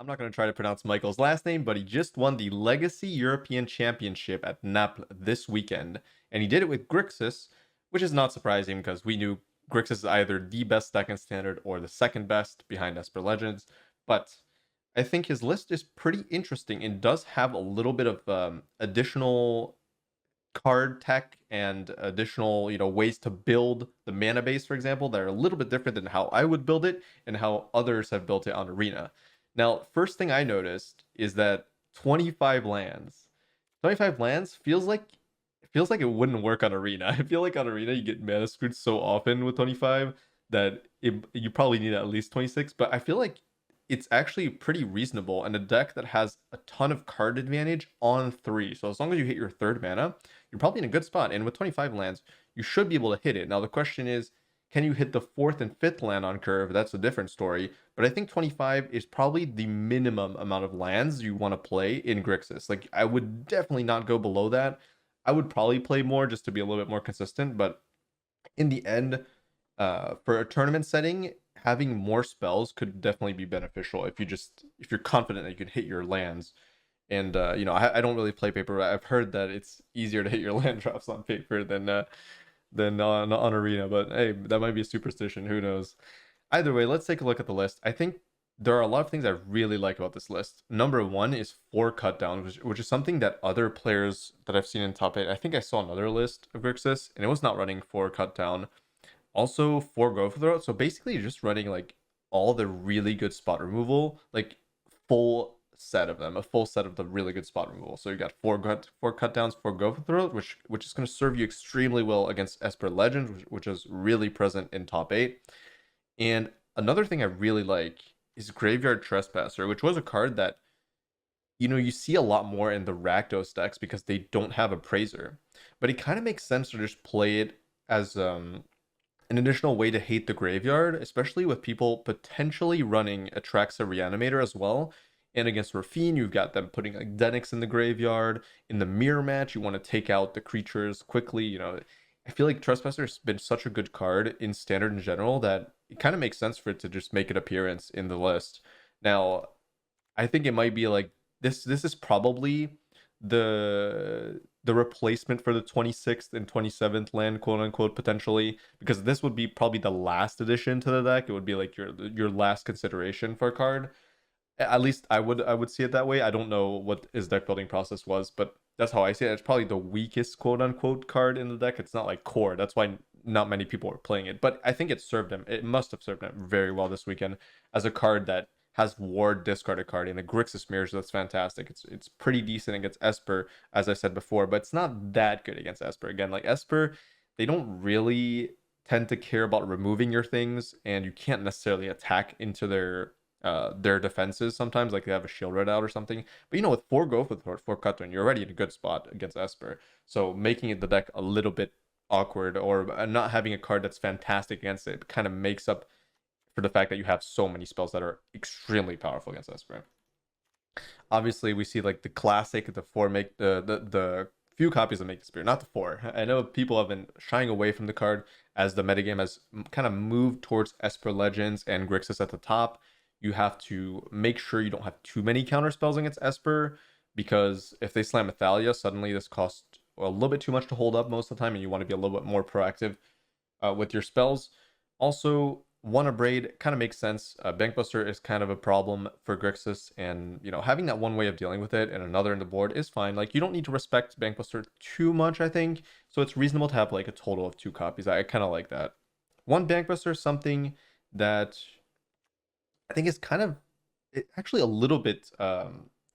I'm not going to try to pronounce Michael's last name, but he just won the Legacy European Championship at Naples this weekend. And he did it with Grixis, which is not surprising because we knew Grixis is either the best deck in Standard or the second best behind Esper Legends. But I think his list is pretty interesting and does have a little bit of additional card tech and additional ways to build the mana base, for example, that are a little bit different than how I would build it and how others have built it on Arena. Now, first thing I noticed is that 25 lands 25 lands feels like it wouldn't work on Arena. I feel like on Arena you get mana screwed so often with 25 that you probably need at least 26, but I feel like it's actually pretty reasonable and a deck that has a ton of card advantage on 3. So as long as you hit your third mana, you're probably in a good spot. And with 25 lands, you should be able to hit it. Now the question is, can you hit the fourth and fifth land on curve? That's a different story. But I think 25 is probably the minimum amount of lands you want to play in Grixis. Like, I would definitely not go below that. I would probably play more just to be a little bit more consistent. But in the end, for a tournament setting, having more spells could definitely be beneficial if you're confident that you can hit your lands. And I don't really play paper, but I've heard that it's easier to hit your land drops on paper than on Arena. But hey, that might be a superstition. Who knows? Either way, let's take a look at the list. I think there are a lot of things I really like about this list. Number one is 4 cut down, which is something that other players that I've seen in top 8. I think I saw another list of Grixis, and it was not running 4 cut down. Also 4 go for throat. So basically you're just running like all the really good spot removal, like full set of them, a full set of the really good spot removal. So you got 4 cut downs, 4 go for throat, which is going to serve you extremely well against Esper Legends, which is really present in top 8. And another thing I really like is Graveyard Trespasser, which was a card that you see a lot more in the Rakdos decks because they don't have a Praiser. But it kind of makes sense to just play it as an additional way to hate the graveyard, especially with people potentially running Atraxa Reanimator as well. And against Rafine, you've got them putting like Denix in the graveyard. In the mirror match, you want to take out the creatures quickly. I feel like Trespasser has been such a good card in Standard in general that it kind of makes sense for it to just make an appearance in the list. Now, I think it might be like this is probably the replacement for the 26th and 27th land, quote unquote, potentially, because this would be probably the last addition to the deck. It would be like your last consideration for a card. At least I would see it that way. I don't know what his deck building process was, but that's how I see it. It's probably the weakest quote unquote card in the deck. It's not like core. That's why not many people are playing it. But I think it served him. It must have served him very well this weekend as a card that has Ward discarded card in the Grixis mirrors. That's fantastic. It's pretty decent against Esper, as I said before, but it's not that good against Esper. Again, like Esper, they don't really tend to care about removing your things, and you can't necessarily attack into their defenses sometimes, like they have a shield red out or something. But with 4 go for 4 cut down, you're already in a good spot against Esper. So making it the deck a little bit awkward or not having a card that's fantastic against it kind of makes up for the fact that you have so many spells that are extremely powerful against Esper. Obviously, we see like the classic, the 4 make the few copies of Make the Spirit, not the 4. I know people have been shying away from the card as the metagame has kind of moved towards Esper Legends and Grixis at the top. You have to make sure you don't have too many counter spells against Esper, because if they slam Athalia, suddenly this costs a little bit too much to hold up most of the time, and you want to be a little bit more proactive with your spells. Also, one Abrade kind of makes sense. Bankbuster is kind of a problem for Grixis, and having that one way of dealing with it and another in the board is fine. Like, you don't need to respect Bankbuster too much, I think. So it's reasonable to have like a total of 2 copies. I kind of like that. One Bankbuster is something that I think is kind of actually a little bit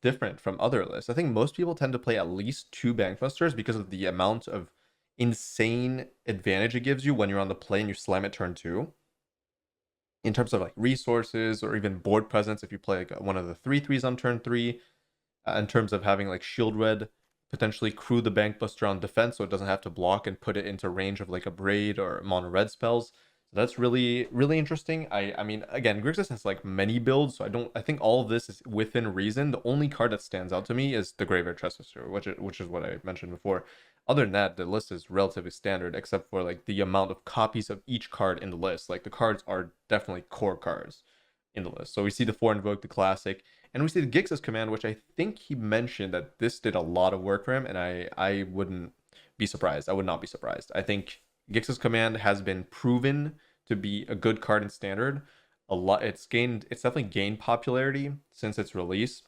different from other lists. I think most people tend to play at least 2 Bankbusters because of the amount of insane advantage it gives you when you're on the play and you slam it turn 2. In terms of like resources or even board presence, if you play like one of the 3/3s on turn 3, in terms of having like shield red potentially crew the Bankbuster on defense so it doesn't have to block and put it into range of like a Braid or mono red spells. So that's really, really interesting. I mean, again, Grixis has like many builds, so I think all of this is within reason. The only card that stands out to me is the Graveyard Trespasser, which is what I mentioned before. Other than that, the list is relatively standard, except for like the amount of copies of each card in the list. Like, the cards are definitely core cards, in the list. So we see the 4 Invoke, the classic, and we see the Grixis command, which I think he mentioned that this did a lot of work for him, and I wouldn't be surprised. I would not be surprised. I think Grixis command has been proven to be a good card in standard. A lot, it's definitely gained popularity since its release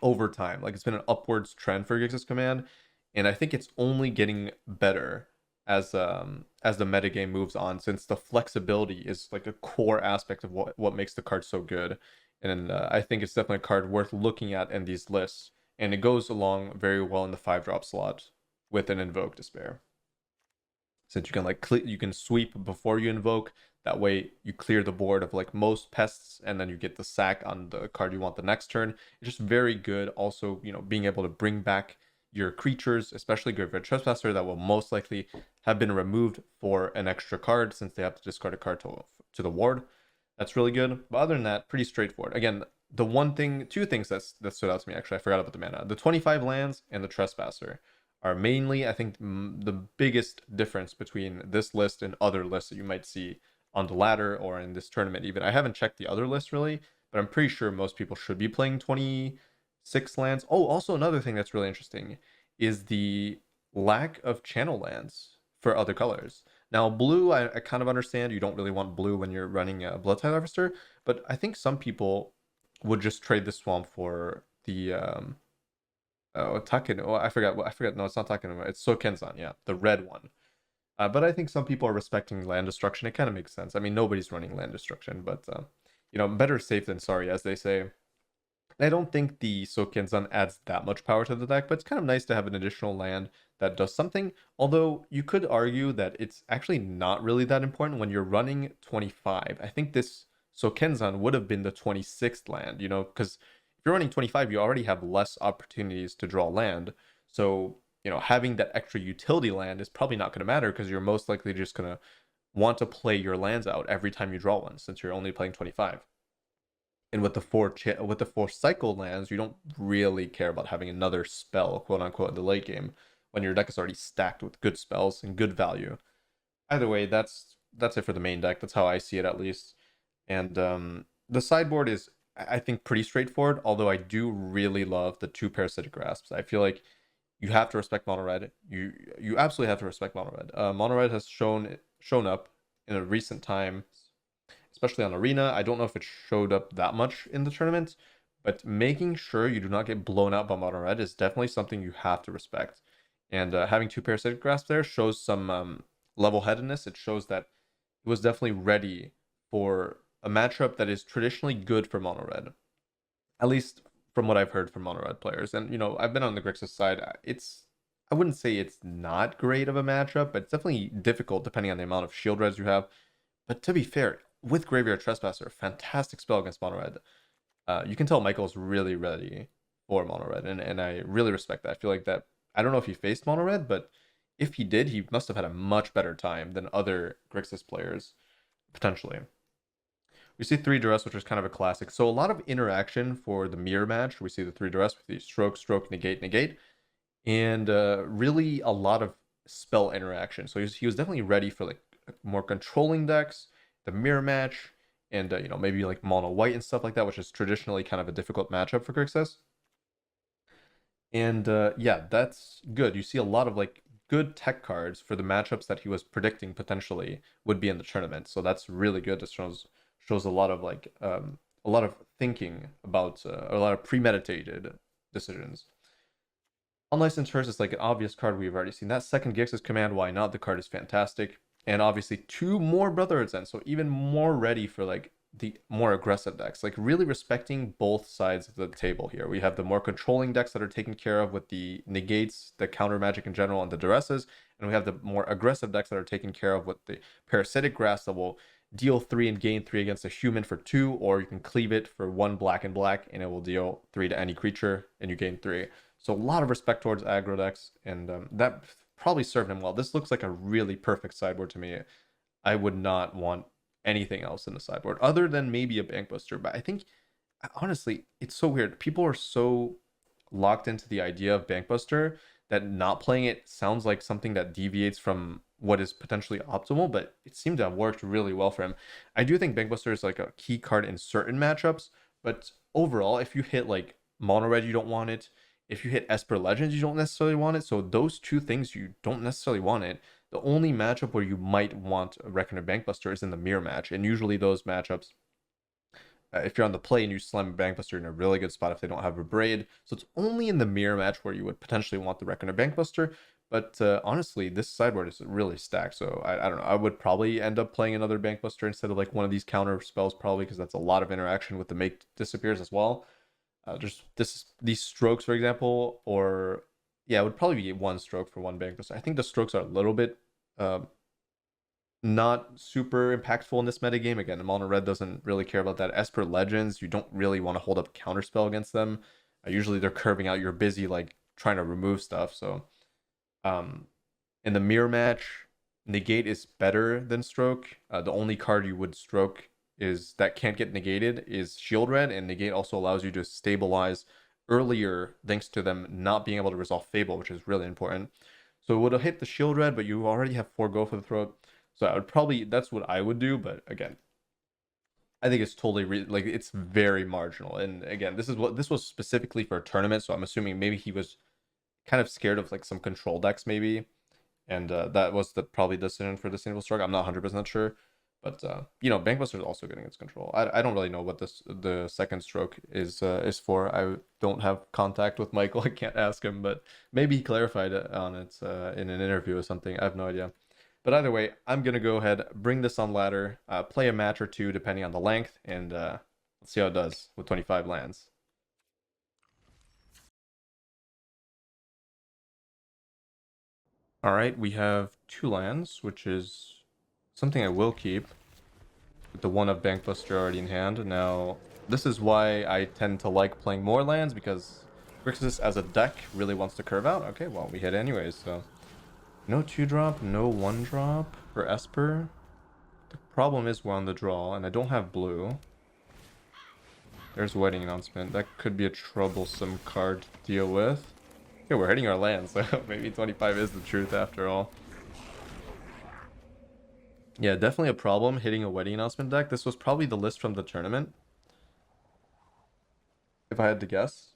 over time. Like, it's been an upwards trend for Grixis command, and I think it's only getting better as the metagame moves on, since the flexibility is like a core aspect of what makes the card so good. And I think it's definitely a card worth looking at in these lists, and it goes along very well in the 5-drop slot with an Invoke to spare, since you can like you can sweep before you invoke. That way you clear the board of like most pests, and then you get the sack on the card you want the next turn. It's just very good. Also, you know, being able to bring back your creatures, especially Graveyard Trespasser, that will most likely have been removed for an extra card, since they have to discard a card to the ward. That's really good. But other than that, pretty straightforward. Again, the two things that stood out to me, actually, I forgot about the mana. The 25 lands and the Trespasser are mainly, I think, the biggest difference between this list and other lists that you might see on the ladder or in this tournament even. I haven't checked the other lists really, but I'm pretty sure most people should be playing 26 lands. Oh, also another thing that's really interesting is the lack of channel lands for other colors. Now, blue, I kind of understand. You don't really want blue when you're running a Blood Tide Harvester, but I think some people would just trade the swamp for the Taken. Oh, I forgot. No, it's not Taken. It's Sokenzan. Yeah, the red one. But I think some people are respecting land destruction. It kind of makes sense. I mean, nobody's running land destruction, but you know, better safe than sorry, as they say. I don't think the Sokenzan adds that much power to the deck, but it's kind of nice to have an additional land that does something. Although you could argue that it's actually not really that important when you're running 25. I think this Sokenzan would have been the 26th land, you know, because if you're running 25, you already have less opportunities to draw land. So, you know, having that extra utility land is probably not going to matter, because you're most likely just going to want to play your lands out every time you draw one, since you're only playing 25. And with the four cycle lands, you don't really care about having another spell, quote unquote, in the late game, when your deck is already stacked with good spells and good value. Either way, that's it for the main deck. That's how I see it, at least. And the sideboard is, I think, pretty straightforward, although I do really love the 2 Parasitic Grasps. I feel like you have to respect Mono Red. You absolutely have to respect Mono Red. Mono Red has shown up in a recent time, especially on Arena. I don't know if it showed up that much in the tournament, but making sure you do not get blown out by Mono Red is definitely something you have to respect. And having 2 Parasitic Grasp there shows some level-headedness. It shows that it was definitely ready for a matchup that is traditionally good for Mono Red, at least from what I've heard from Mono Red players. And, you know, I've been on the Grixis side. I wouldn't say it's not great of a matchup, but it's definitely difficult depending on the amount of shield reds you have. But to be fair, with Graveyard Trespasser, fantastic spell against Mono Red. You can tell Michael's really ready for Mono Red, and I really respect that. I feel like that, I don't know if he faced Mono Red, but if he did, he must have had a much better time than other Grixis players, potentially. We see 3 Duress, which is kind of a classic. So a lot of interaction for the mirror match. We see the 3 Duress with the stroke, stroke, negate, negate. And really a lot of spell interaction. So he was definitely ready for like more controlling decks, the mirror match, and you know, maybe like mono white and stuff like that, which is traditionally kind of a difficult matchup for Grixis. And yeah, that's good. You see a lot of like good tech cards for the matchups that he was predicting potentially would be in the tournament. So that's really good. This shows a lot of like a lot of thinking about a lot of premeditated decisions. Unlicensed Hearse is like an obvious card we've already seen. That second Grixis command, why not? The card is fantastic. And obviously 2 more Brotherhood's End, so even more ready for like the more aggressive decks. Like really respecting both sides of the table here. We have the more controlling decks that are taken care of with the negates, the counter magic in general, and the duresses. And we have the more aggressive decks that are taken care of with the Parasitic Grasp that will deal 3 and gain 3 against a human for 2, or you can cleave it for 1 black and black, and it will deal 3 to any creature, and you gain 3. So a lot of respect towards aggro decks, and that probably served him well. This looks like a really perfect sideboard to me. I would not want anything else in the sideboard other than maybe a Bankbuster. But I think, honestly, it's so weird. People are so locked into the idea of Bankbuster that not playing it sounds like something that deviates from what is potentially optimal, but it seemed to have worked really well for him. I do think Bankbuster is like a key card in certain matchups, but overall, if you hit like Mono Red, you don't want it. If you hit Esper Legends, you don't necessarily want it. So those two things, you don't necessarily want it. The only matchup where you might want a Reckoner Bankbuster is in the mirror match, and usually those matchups, if you're on the play and you slam a Bankbuster, in a really good spot if they don't have a Braid. So it's only in the mirror match where you would potentially want the Reckoner Bankbuster. But honestly, this sideboard is really stacked. So I don't know. I would probably end up playing another Bankbuster instead of like one of these counter spells, probably, because that's a lot of interaction with the make disappears as well. Just these strokes, for example, or yeah, it would probably be one stroke for one Bankbuster. I think the strokes are a little bit not super impactful in this metagame. Again, Mono Red doesn't really care about that. Esper Legends, you don't really want to hold up a counterspell against them. Usually they're curving out. You're busy like trying to remove stuff. So in the mirror match, negate is better than stroke. The only card you would stroke is that can't get negated is Shield Red, and negate also allows you to stabilize earlier thanks to them not being able to resolve Fable, which is really important. So it would have hit the Shield Red, but you already have 4 Go for the Throat. So I would probably, that's what I would do, but again, I think it's totally like it's very marginal. And again, this was specifically for a tournament, so I'm assuming maybe he was kind of scared of like some control decks maybe, and that was probably the decision for the single stroke. I'm not 100% sure, but Bankbuster is also getting its control. I don't really know what the second stroke is for. I don't have contact with Michael. I can't ask him, but maybe he clarified it on it in an interview or something. I have no idea. But either way, I'm going to go ahead, bring this on ladder, play a match or two depending on the length, and let's see how it does with 25 lands. All right, we have 2 lands, which is something I will keep, with the one of Bankbuster already in hand. Now, this is why I tend to like playing more lands, because Grixis as a deck really wants to curve out. Okay, well, we hit anyways, so... No 2-drop, no 1-drop for Esper. The problem is we're on the draw, and I don't have blue. There's Wedding Announcement. That could be a troublesome card to deal with. Okay, we're hitting our land, so maybe 25 is the truth after all. Yeah, definitely a problem hitting a Wedding Announcement deck. This was probably the list from the tournament, if I had to guess.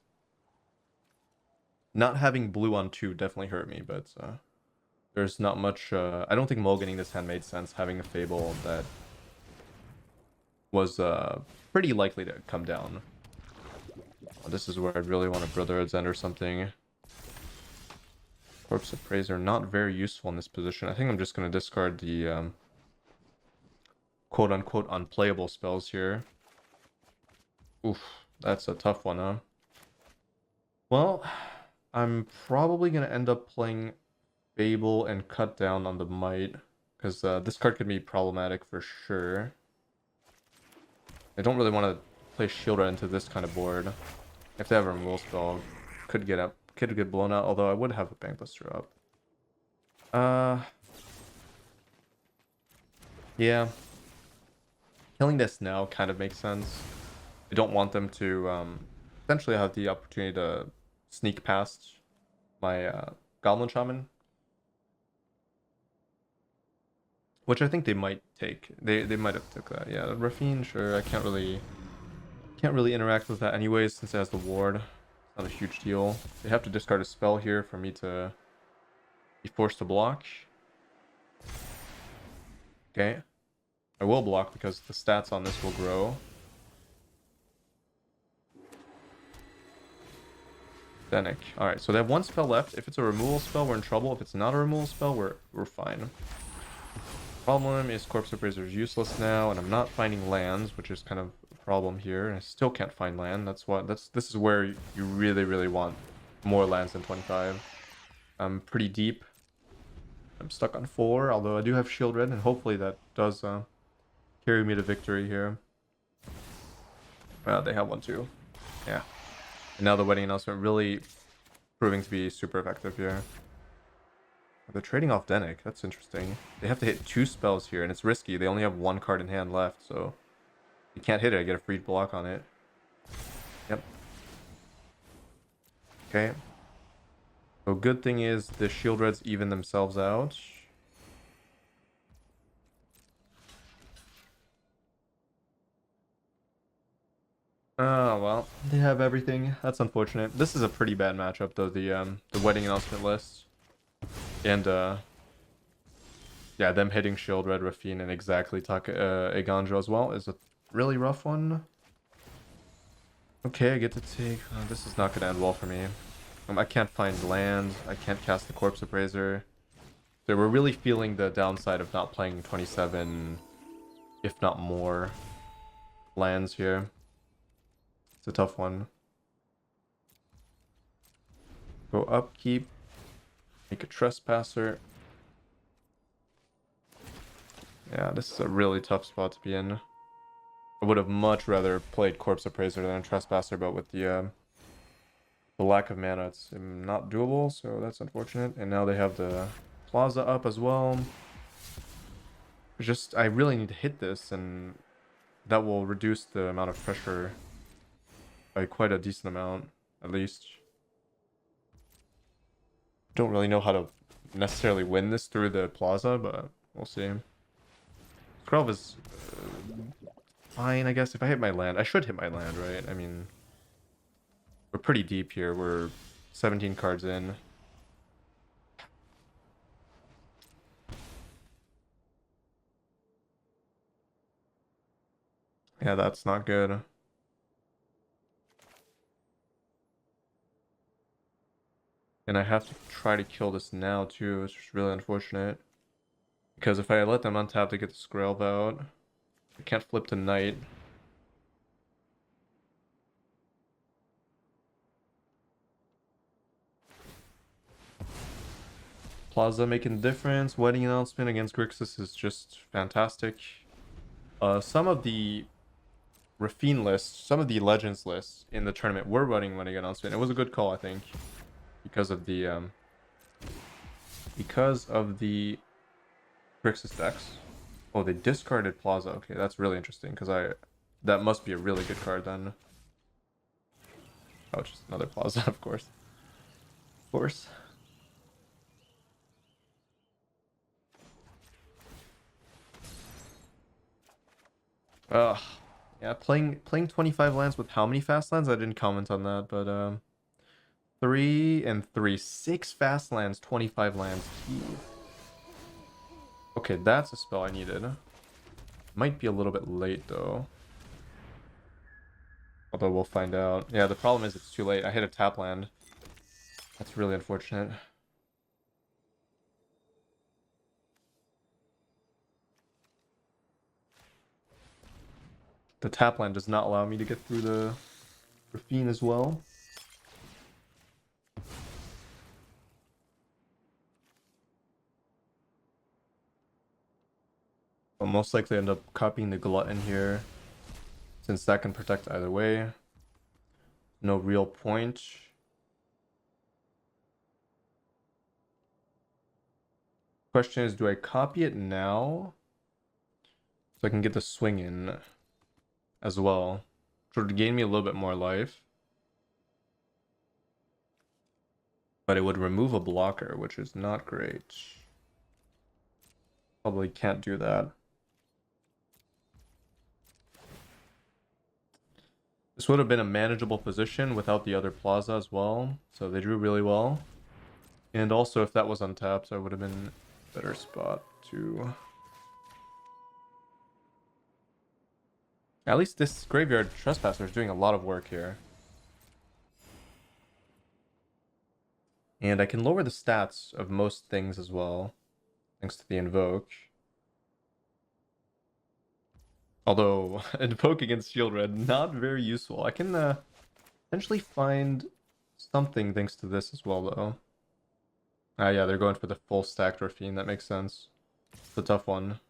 Not having blue on 2 definitely hurt me, but... there's not much, I don't think mulliganing this hand made sense, having a Fable that was pretty likely to come down. Oh, this is where I'd really want a Brotherhood's End or something. Corpse Appraiser, not very useful in this position. I think I'm just going to discard the quote-unquote unplayable spells here. Oof, that's a tough one, huh? Well, I'm probably going to end up playing Fable and cut down on the Might, because this card could be problematic for sure. I don't really want to play Shield Red into this kind of board. If they have a removal spell, could get blown out, although I would have a Bankbuster up. Yeah. Killing this now kind of makes sense. I don't want them to potentially have the opportunity to sneak past my Goblin Shaman, which I think they might take. They might have took that. Yeah, Raffine, sure. I can't really interact with that anyways, since it has the ward. It's not a huge deal. They have to discard a spell here for me to be forced to block. Okay. I will block because the stats on this will grow. Denic. Alright, so they have 1 spell left. If it's a removal spell, we're in trouble. If it's not a removal spell, we're fine. Problem is Corpse Appraiser is useless now, and I'm not finding lands, which is kind of a problem here. And I still can't find land. This is where you really want more lands than 25. I'm pretty deep. I'm stuck on 4, although I do have Shield Red, and hopefully that does carry me to victory here. They have one too. Yeah. And now the Wedding Announcement really proving to be super effective here. They're trading off Denic. That's interesting. They have to hit 2 spells here, and it's risky. They only have 1 card in hand left, so you can't hit it. I get a free block on it. Yep. Okay. So good thing is the shield reds even themselves out. Oh, well, they have everything. That's unfortunate. This is a pretty bad matchup, though, the wedding announcement list. And, yeah, them hitting Shield Red, Rafine, and exactly Eganjo as well is a really rough one. Okay, I get to take... this is not going to end well for me. I can't find land. I can't cast the Corpse Appraiser. So we're really feeling the downside of not playing 27, if not more, lands here. It's a tough one. Go upkeep. Make a Trespasser. Yeah, this is a really tough spot to be in. I would have much rather played Corpse Appraiser than Trespasser, but with the lack of mana, it's not doable, so that's unfortunate. And now they have the Plaza up as well. I really need to hit this, and that will reduce the amount of pressure by quite a decent amount, at least. Don't really know how to necessarily win this through the Plaza, but we'll see. krowz is fine, I guess. If I hit my land, I should hit my land, right? I mean, we're pretty deep here. We're 17 cards in. Yeah, that's not good. And I have to try to kill this now, too. It's just really unfortunate. Because if I let them untap to get the Skrelv out, I can't flip to Knight. Plaza making a difference. Wedding announcement against Grixis is just fantastic. Some of the Rafine lists, some of the Legends lists in the tournament were running wedding announcement. It was a good call, I think, because of the Grixis decks. Oh, they discarded Plaza. Okay, that's really interesting because that must be a really good card then. Oh, just another Plaza, of course. Of course. Yeah, playing 25 lands with how many fast lands? I didn't comment on that, but 3 and 3. 6 fast lands, 25 lands. Okay, that's a spell I needed. Might be a little bit late though. Although we'll find out. Yeah, the problem is it's too late. I hit a tap land. That's really unfortunate. The tap land does not allow me to get through the Rafine as well. I'll most likely end up copying the Glutton here, since that can protect either way. No real point. Question is, do I copy it now so I can get the swing in as well, which would gain me a little bit more life, but it would remove a blocker, which is not great. Probably can't do that. This would have been a manageable position without the other Plaza as well, so they drew really well. And also, if that was untapped, I would have been a better spot to... At least this Graveyard Trespasser is doing a lot of work here. And I can lower the stats of most things as well, thanks to the Invoke. Although, Invoke against Shield Red, not very useful. I can potentially find something thanks to this as well, though. Ah, yeah, they're going for the full stacked Rafine. That makes sense. It's a tough one.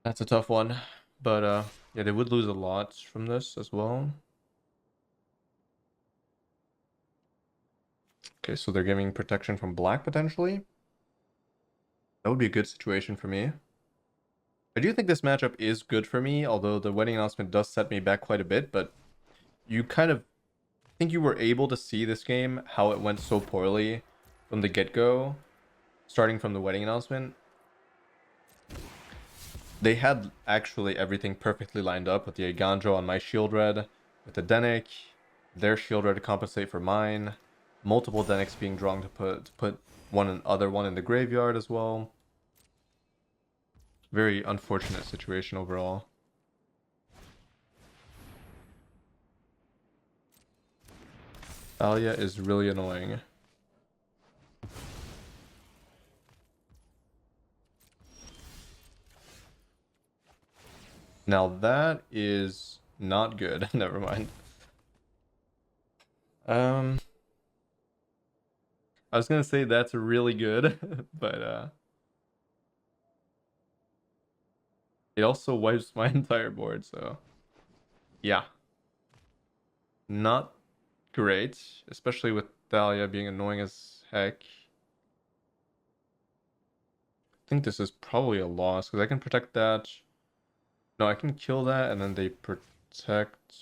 That's a tough one. But, yeah, they would lose a lot from this as well. Okay, so they're giving protection from black, potentially. That would be a good situation for me. I do think this matchup is good for me, although the wedding announcement does set me back quite a bit, but you kind of think you were able to see this game, how it went so poorly from the get-go, starting from the wedding announcement. They had actually everything perfectly lined up with the Aganjo on my shield red, with the Denic, their shield red to compensate for mine, multiple Denics being drawn to put one other one in the graveyard as well. Very unfortunate situation overall. Thalia is really annoying. Now that is not good. Never mind. I was gonna say that's really good, but it also wipes my entire board, so yeah. Not great, especially with Thalia being annoying as heck. I think this is probably a loss, because I can protect that. No, I can kill that, and then they protect...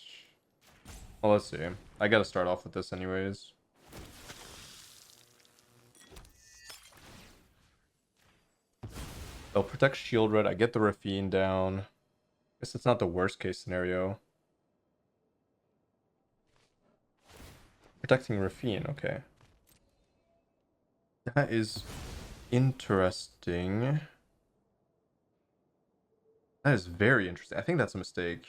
Well, let's see. I gotta start off with this anyways. They'll protect shield red. I get the Rafine down. Guess it's not the worst case scenario. Protecting Rafine, okay. That is interesting. That is very interesting. I think that's a mistake.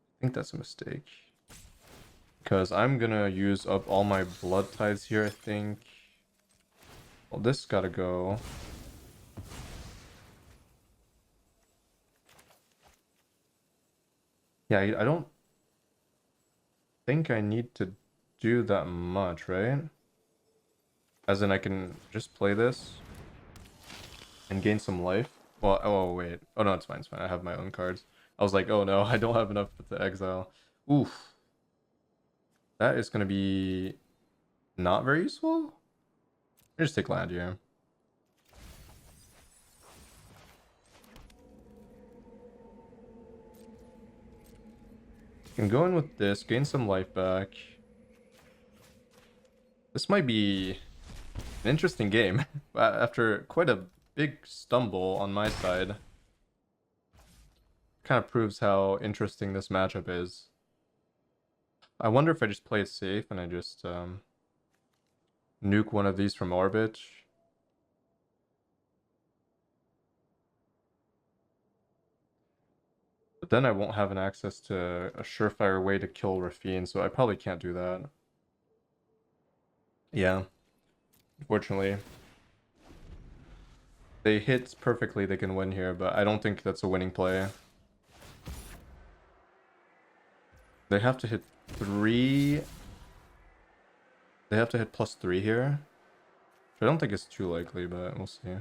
I think that's a mistake. Because I'm gonna use up all my blood tides here, I think. Well, this gotta go. Yeah, I don't think I need to do that much, right? As in, I can just play this and gain some life. Well, oh, wait. Oh, no, it's fine, it's fine. I have my own cards. I was like, oh no, I don't have enough to exile. Oof. That is gonna be not very useful. I just take land here. Can go in with this, gain some life back. This might be an interesting game. After quite a big stumble on my side. Kind of proves how interesting this matchup is. I wonder if I just play it safe and I just nuke one of these from orbit. But then I won't have an access to a surefire way to kill Rafine, so I probably can't do that. Yeah. Unfortunately. They hit perfectly, they can win here, but I don't think that's a winning play. They have to hit 3. They have to hit +3 here. Which I don't think it's too likely, but we'll see.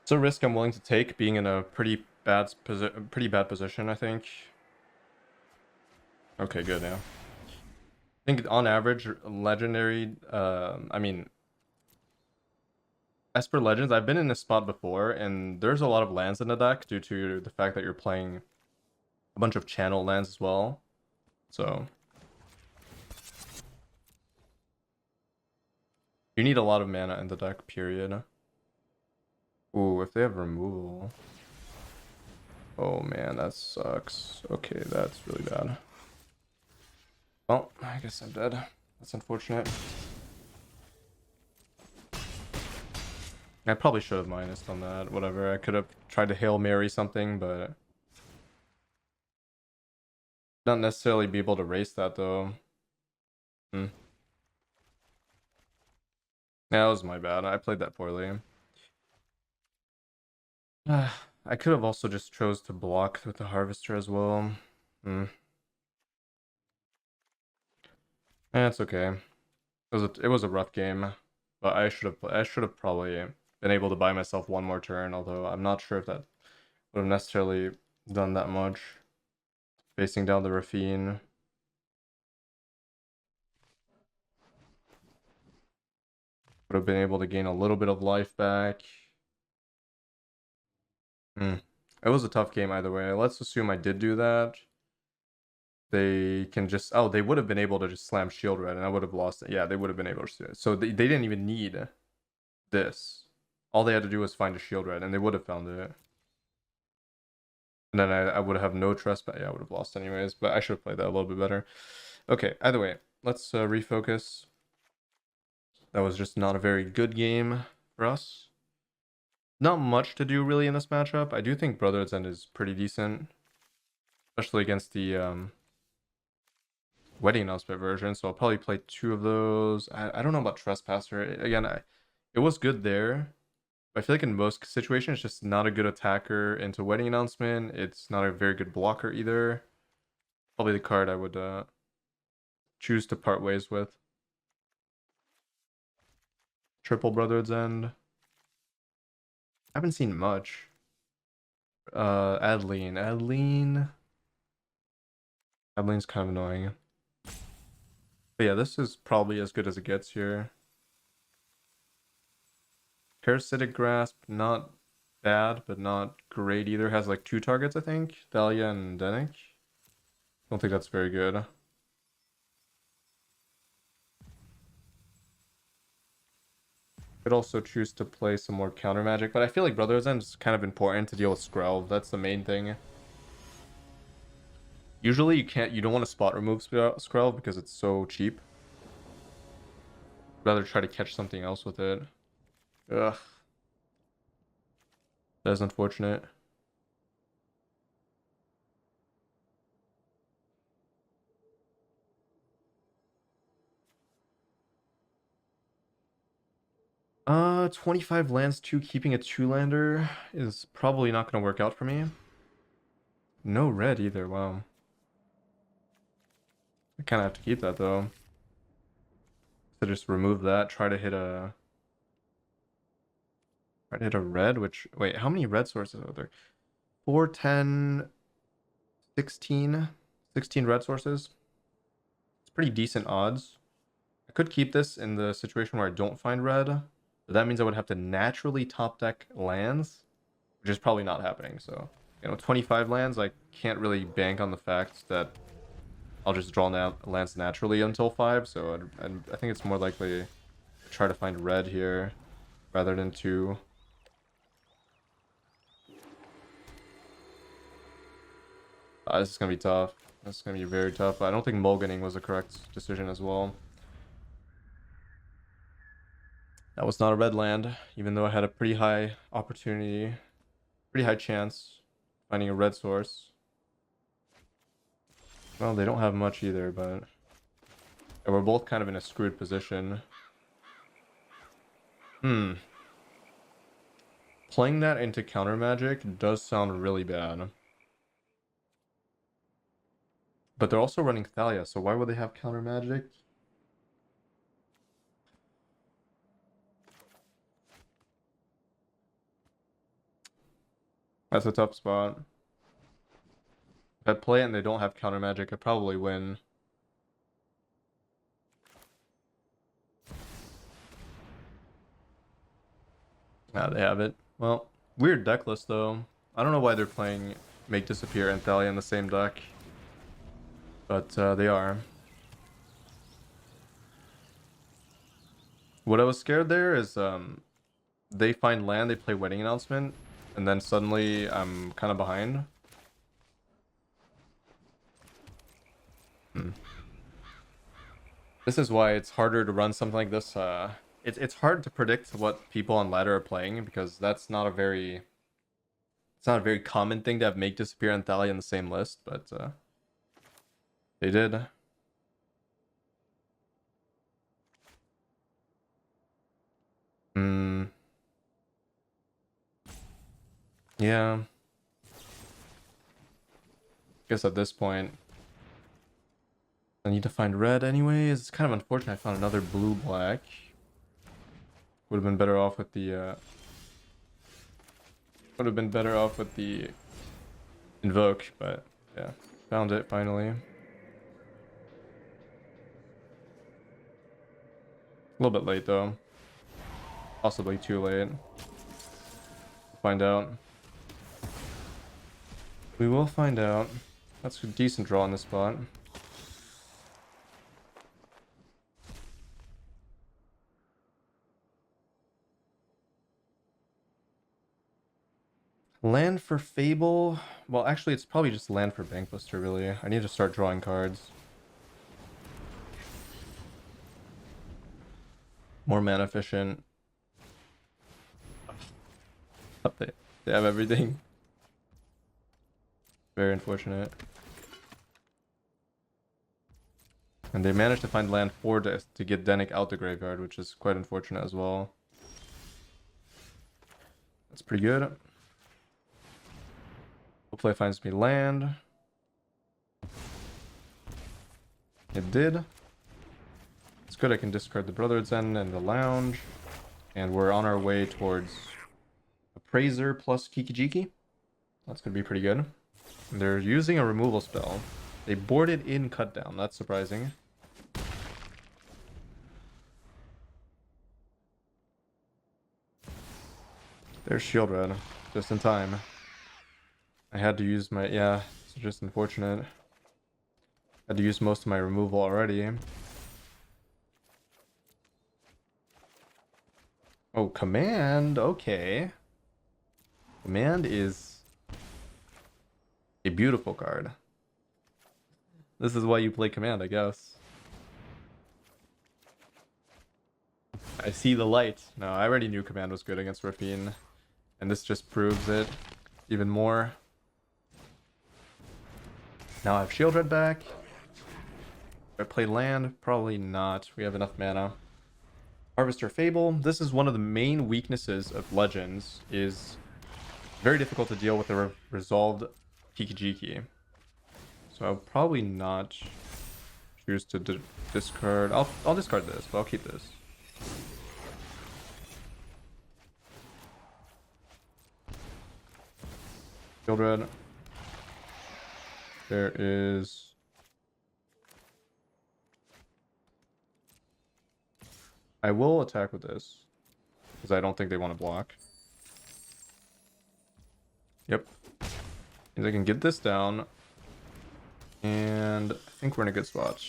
It's a risk I'm willing to take, being in a pretty bad position, I think. Okay, good now. I think on average, legendary, I mean, as per Legends, I've been in this spot before, and there's a lot of lands in the deck due to the fact that you're playing a bunch of channel lands as well. So you need a lot of mana in the deck, period. Ooh, if they have removal. Oh man, that sucks. Okay, that's really bad. Well, I guess I'm dead. That's unfortunate. I probably should have minused on that. Whatever. I could have tried to Hail Mary something, but not necessarily be able to race that though. Yeah, that was my bad. I played that poorly. I could have also just chose to block with the Harvester as well. It's okay. It was a rough game, but I should have probably been able to buy myself one more turn, although I'm not sure if that would have necessarily done that much. Facing down the Rafine. Would have been able to gain a little bit of life back. It was a tough game either way. Let's assume I did do that. They can just... Oh, they would have been able to just slam Shield Red and I would have lost it. Yeah, they would have been able to do it. So they didn't even need this. All they had to do was find a Shield Red and they would have found it. And then I would have no trespass. Yeah, I would have lost anyways, but I should have played that a little bit better. Okay, either way, let's refocus. That was just not a very good game for us. Not much to do really in this matchup. I do think Brotherhood's End is pretty decent, especially against the Wedding Announcement version. So I'll probably play 2 of those. I don't know about Trespasser. Again, it was good there. I feel like in most situations, it's just not a good attacker into Wedding Announcement. It's not a very good blocker either. Probably the card I would choose to part ways with. Triple Brotherhood's End. I haven't seen much. Adeline. Adeline's kind of annoying. But yeah, this is probably as good as it gets here. Parasitic Grasp, not bad, but not great either. Has like 2 targets, I think. Thalia and Denic. Don't think that's very good. Could also choose to play some more counter magic, but I feel like Brotherhood's End is kind of important to deal with Skrelv. That's the main thing. Usually you don't want to spot remove Skrelv because it's so cheap. Rather try to catch something else with it. Ugh. That's unfortunate. Uh, 25 lands, 2, keeping a 2-lander is probably not going to work out for me. No red either, wow. I kind of have to keep that though. So just remove that, try to hit a red, which, wait, how many red sources are there? 4, 10, 16 red sources. It's pretty decent odds. I could keep this in the situation where I don't find red, but that means I would have to naturally top deck lands, which is probably not happening. So, 25 lands, I can't really bank on the fact that I'll just draw lands naturally until 5. So I think it's more likely to try to find red here rather than 2. This is going to be tough. This is going to be very tough. I don't think mulliganing was the correct decision as well. That was not a red land, even though I had a pretty high opportunity, pretty high chance finding a red source. Well, they don't have much either, but we're both kind of in a screwed position. Playing that into counter magic does sound really bad. But they're also running Thalia, so why would they have counter magic? That's a tough spot. If I play it and they don't have counter magic, I probably win. Ah, they have it. Well, weird deck list though. I don't know why they're playing Make Disappear and Thalia in the same deck. But they are. What I was scared there is they find land, they play Wedding Announcement, and then suddenly I'm kind of behind. This is why it's harder to run something like this. It's hard to predict what people on ladder are playing because that's not a very common thing to have Make Disappear and Thalia in the same list, but they did. Yeah. Guess at this point I need to find red anyways. It's kind of unfortunate I found another blue-black. Would have been better off with the invoke, but yeah. Found it finally. A little bit late though. Possibly too late. We'll find out. We will find out. That's a decent draw on this spot. Land for Fable. Well, actually, it's probably just land for Bankbuster, really. I need to start drawing cards. More mana efficient. Update. They have everything. Very unfortunate. And they managed to find land 4 to get Denick out the graveyard, which is quite unfortunate as well. That's pretty good. Hopefully it finds me land. It did. It's good, I can discard the Brotherhood's End and the Lounge. And we're on our way towards Appraiser plus Kikijiki. That's gonna be pretty good. They're using a removal spell. They boarded in Cut Down, that's surprising. There's Shield Red, just in time. I had to use my, yeah, it's just unfortunate. Had to use most of my removal already. Oh, Command, okay. Command is a beautiful card. This is why you play Command, I guess. I see the light. No, I already knew Command was good against Rafine. And this just proves it even more. Now I have Shield Red back. Do I play land? Probably not. We have enough mana. Harvester Fable. This is one of the main weaknesses of Legends. Is very difficult to deal with the resolved Kikijiki. So I'll probably not choose to discard. I'll discard this, but I'll keep this. Shield Red. There is... I will attack with this, because I don't think they want to block. Yep. Means I can get this down. And I think we're in a good spot.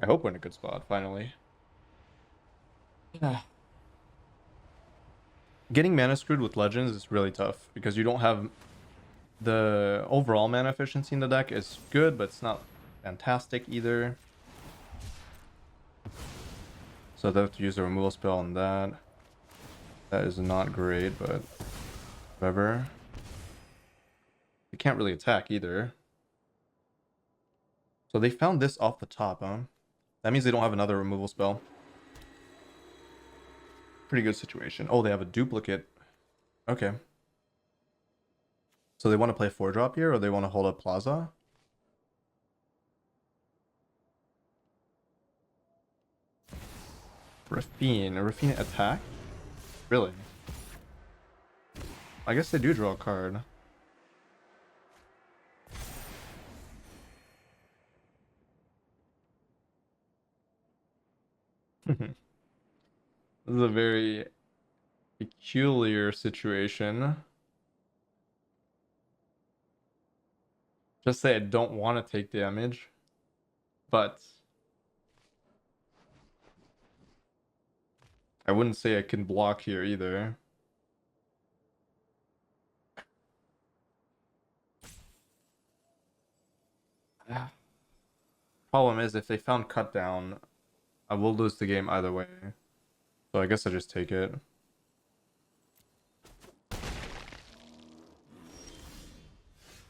I hope we're in a good spot, finally. Yeah. Getting mana screwed with Legends is really tough, because you don't have... The overall mana efficiency in the deck is good, but it's not fantastic either. So they have to use a removal spell on that. That is not great, but whatever. They can't really attack either. So they found this off the top, huh? That means they don't have another removal spell. Pretty good situation. Oh, they have a duplicate. Okay. So they want to play 4-drop here, or they want to hold up Plaza? Rafine attack? Really? I guess they do draw a card. This is a very peculiar situation. Just say I don't want to take damage, but I wouldn't say I can block here either. Problem is, if they found Cut Down, I will lose the game either way. So I guess I just take it.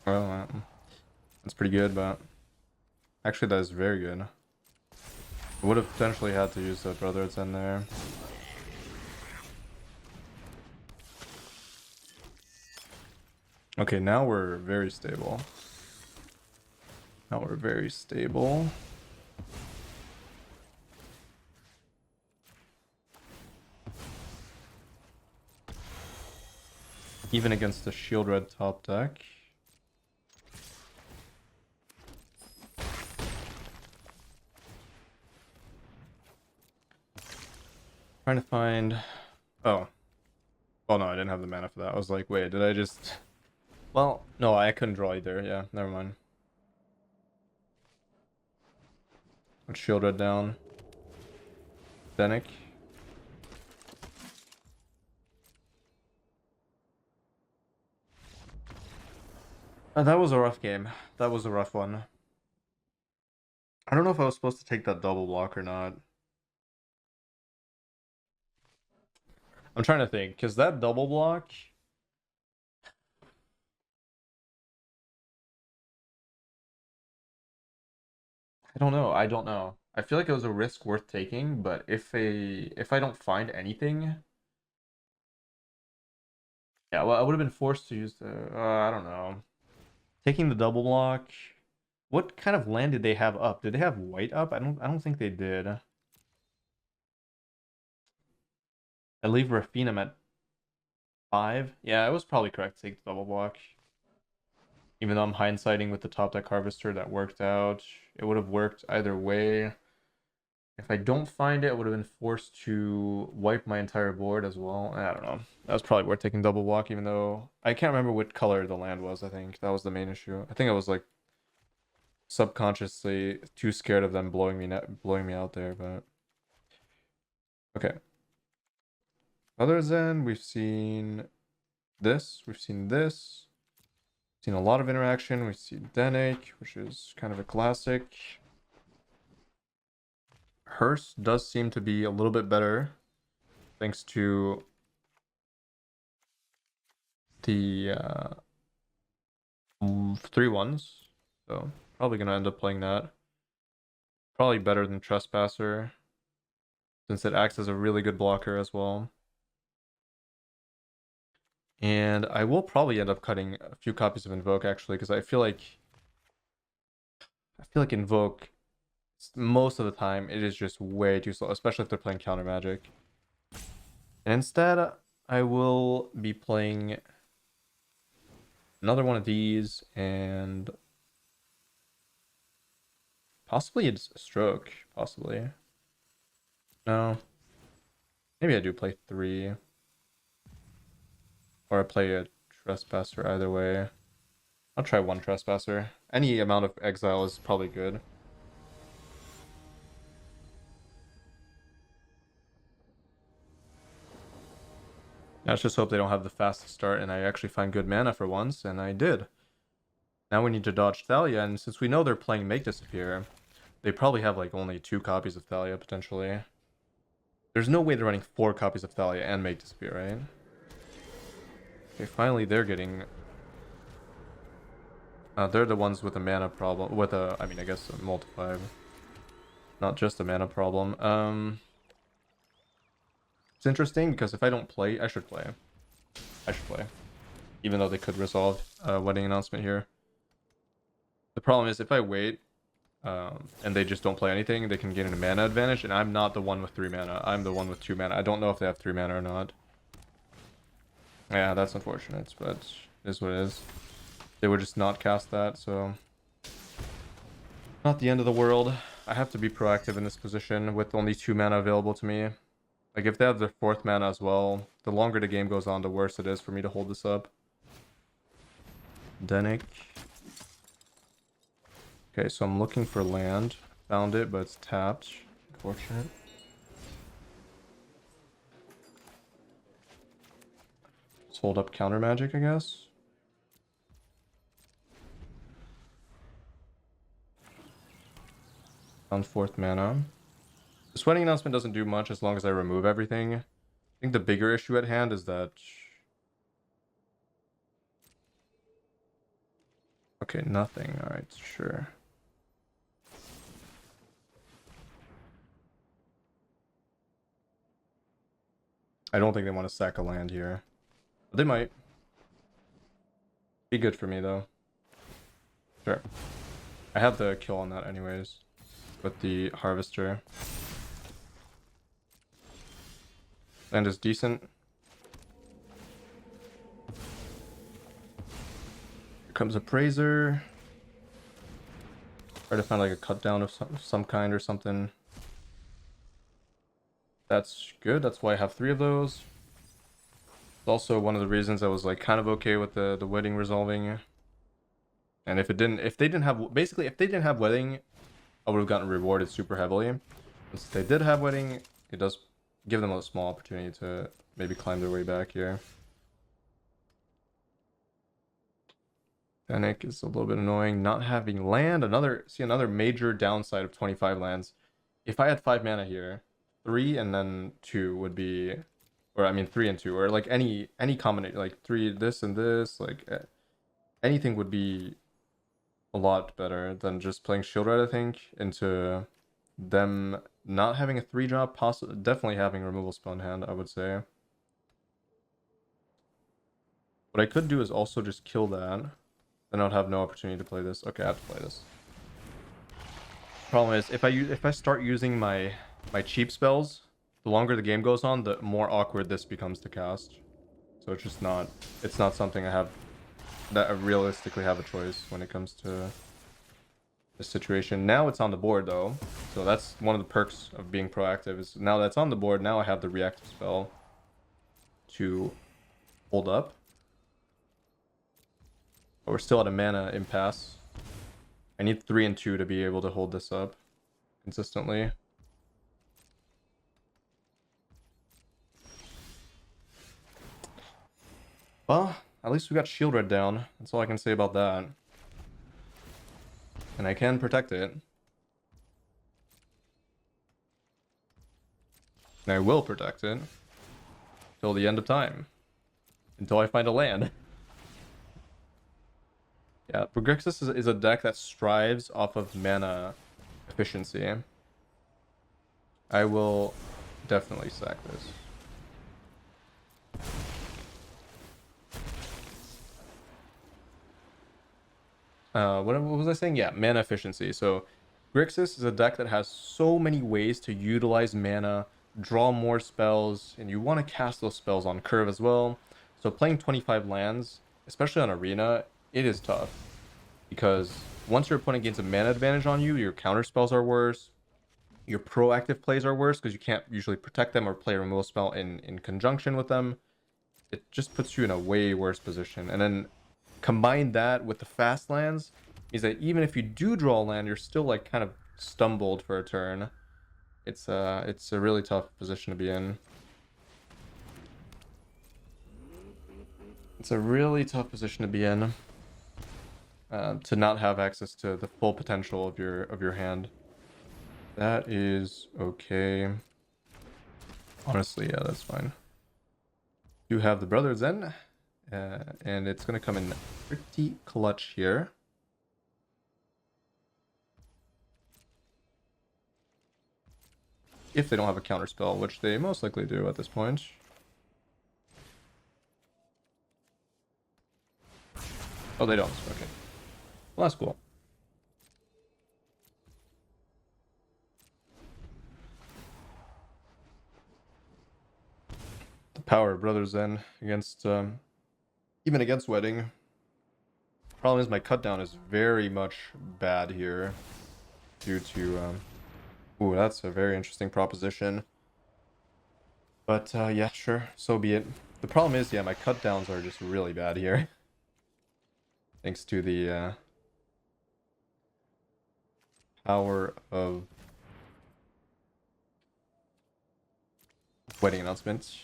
Well, that's pretty good, but actually that is very good. I would have potentially had to use the Brotherhood's End there. Okay, now we're very stable. Now we're very stable. Even against the shield red top deck. Trying to find... Oh. Oh no, I didn't have the mana for that. I was like, wait, did I just... Well, no, I couldn't draw either. Yeah, never mind. Put shield red down. Zenic. That was a rough game. That was a rough one. I don't know if I was supposed to take that double block or not. I'm trying to think, because that double block... I don't know. I don't know. I feel like it was a risk worth taking, but if I don't find anything... Yeah, well, I would have been forced to use the... I don't know. Taking the double block... What kind of land did they have up? Did they have white up? I don't think they did. I leave Rafinam at 5. Yeah, it was probably correct to take the double block. Even though I'm hindsighting with the top deck harvester, that worked out. It would have worked either way. If I don't find it, I would have been forced to wipe my entire board as well. I don't know. That was probably worth taking double block, even though I can't remember what color the land was. I think that was the main issue. I think I was like subconsciously too scared of them blowing me out there, but okay. Other than we've seen this, we've seen this, seen a lot of interaction. We've seen Denek, which is kind of a classic. Hearst does seem to be a little bit better thanks to the 3/1s. So probably gonna end up playing that. Probably better than Trespasser, since it acts as a really good blocker as well. And I will probably end up cutting a few copies of Invoke, actually, because I feel like Invoke, most of the time, it is just way too slow, especially if they're playing counter magic. And instead, I will be playing another one of these, and possibly it's a stroke, possibly. No. Maybe I do play 3. Or I play a Trespasser, either way. I'll try 1 Trespasser. Any amount of exile is probably good. Let's just hope they don't have the fastest start and I actually find good mana for once, and I did. Now we need to dodge Thalia, and since we know they're playing Make Disappear, they probably have like only 2 copies of Thalia, potentially. There's no way they're running 4 copies of Thalia and Make Disappear, right? Okay, finally they're getting... they're the ones with a mana problem, with a, I mean, I guess a multi-5. Not just a mana problem. It's interesting because if I don't play, I should play. Even though they could resolve wedding announcement here. The problem is if I wait and they just don't play anything, they can gain a mana advantage, and I'm not the one with 3 mana. I'm the one with 2 mana. I don't know if they have 3 mana or not. Yeah, that's unfortunate, but it is what it is. They would just not cast that, so... Not the end of the world. I have to be proactive in this position with only 2 mana available to me. Like, if they have their 4th mana as well, the longer the game goes on, the worse it is for me to hold this up. Denek. Okay, so I'm looking for land. Found it, but it's tapped. Unfortunate. Let's hold up counter magic, I guess. Found 4th mana. The sweating announcement doesn't do much as long as I remove everything. I think the bigger issue at hand is that... Okay, nothing. Alright, sure. I don't think they want to sack a land here. But they might. Be good for me, though. Sure. I have the kill on that anyways. With the Harvester. Land is decent. comes Appraiser. Try to find like a cut down of some kind or something. That's good. That's why I have 3 of those. It's also one of the reasons I was like kind of okay with the wedding resolving. And if they didn't have wedding, I would have gotten rewarded super heavily. Since they did have wedding, it does give them a small opportunity to maybe climb their way back here. Fennec is a little bit annoying. Not having land, another major downside of 25 lands. If I had 5 mana here, 3 and then 2 would be, or I mean 3 and 2, or like any combination, like 3 this and this, like anything would be a lot better than just playing Shield Red, I think, into them not having a 3-drop, definitely having a removal spell in hand, I would say. What I could do is also just kill that. Then I would have no opportunity to play this. Okay, I have to play this. Problem is, if I start using my cheap spells, the longer the game goes on, the more awkward this becomes to cast. So it's not something I realistically have a choice when it comes to this situation. Now it's on the board though, so that's one of the perks of being proactive, is now that's on the board, now I have the reactive spell to hold up. But we're still at a mana impasse. I need 3 and 2 to be able to hold this up consistently. Well, at least we got Shield Red down. That's all I can say about that. And I can protect it. And I will protect it till the end of time. Until I find a land. Yeah, but Grixis is a deck that strives off of mana efficiency. I will definitely sack this. What was I saying? Yeah, mana efficiency. So Grixis is a deck that has so many ways to utilize mana, draw more spells, and you want to cast those spells on curve as well. So playing 25 lands, especially on Arena, it is tough. Because once your opponent gains a mana advantage on you, your counter spells are worse. Your proactive plays are worse because you can't usually protect them or play a removal spell in conjunction with them. It just puts you in a way worse position. And then combine that with the fast lands is that even if you do draw a land, you're still like kind of stumbled for a turn. It's a really tough position to be in. It's a really tough position to be in. To not have access to the full potential of your hand. That is okay. Honestly, yeah, that's fine. You have the Brothers then. And it's going to come in pretty clutch here. If they don't have a counter spell, which they most likely do at this point. Oh, they don't. Okay. Well, that's cool. The power of Brothers then against... even against Wedding. Problem is my cut down is very much bad here due to ooh, that's a very interesting proposition. But yeah, sure, so be it. The problem is, yeah, my cut downs are just really bad here. Thanks to the power of Wedding Announcement.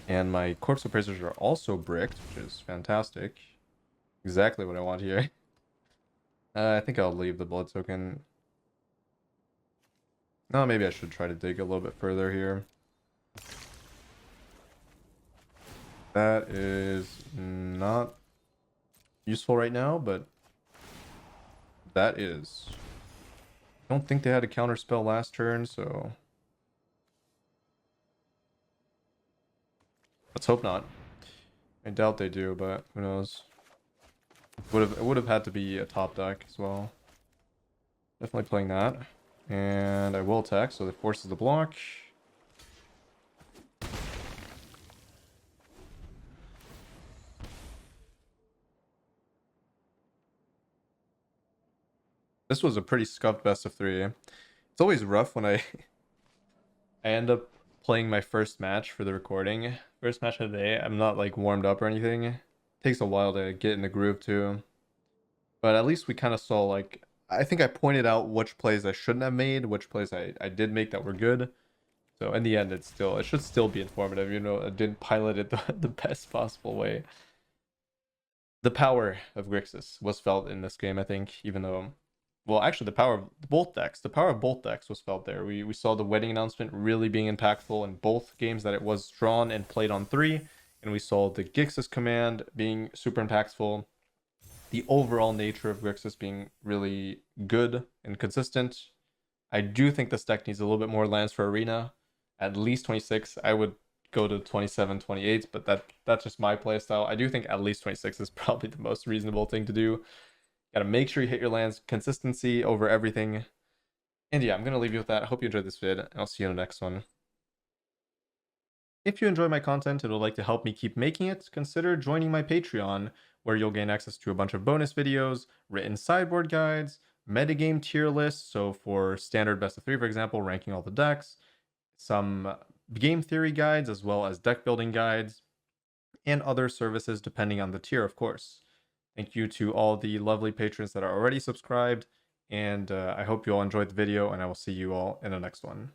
And my Corpse Appraisers are also bricked, which is fantastic. Exactly what I want here. I think I'll leave the blood token. No, maybe I should try to dig a little bit further here. That is not useful right now, but that is. I don't think they had a counter spell last turn, so let's hope not. I doubt they do, but who knows. It would have had to be a top deck as well. Definitely playing that. And I will attack, so it forces the block. This was a pretty scuffed best of 3. It's always rough when I end up playing my first match for the recording. First match of the day. I'm not like warmed up or anything. It takes a while to get in the groove too. But at least we kind of saw, like, I think I pointed out which plays I shouldn't have made, which plays I did make that were good. So in the end, it should still be informative. You know, I didn't pilot it the best possible way. The power of Grixis was felt in this game, I think, even though, well, actually, the power of both decks, was felt there. We saw the wedding announcement really being impactful in both games that it was drawn and played on 3, and we saw the Grixis command being super impactful. The overall nature of Grixis being really good and consistent. I do think this deck needs a little bit more lands for Arena, at least 26. I would go to 27, 28, but that's just my playstyle. I do think at least 26 is probably the most reasonable thing to do. Gotta make sure you hit your lands, consistency over everything. And yeah, I'm gonna leave you with that. I hope you enjoyed this vid, and I'll see you in the next one. If you enjoy my content and would like to help me keep making it, consider joining my Patreon, where you'll gain access to a bunch of bonus videos, written sideboard guides, metagame tier lists, so for standard best of 3, for example, ranking all the decks, some game theory guides, as well as deck building guides, and other services depending on the tier, of course. Thank you to all the lovely patrons that are already subscribed, and I hope you all enjoyed the video, and I will see you all in the next one.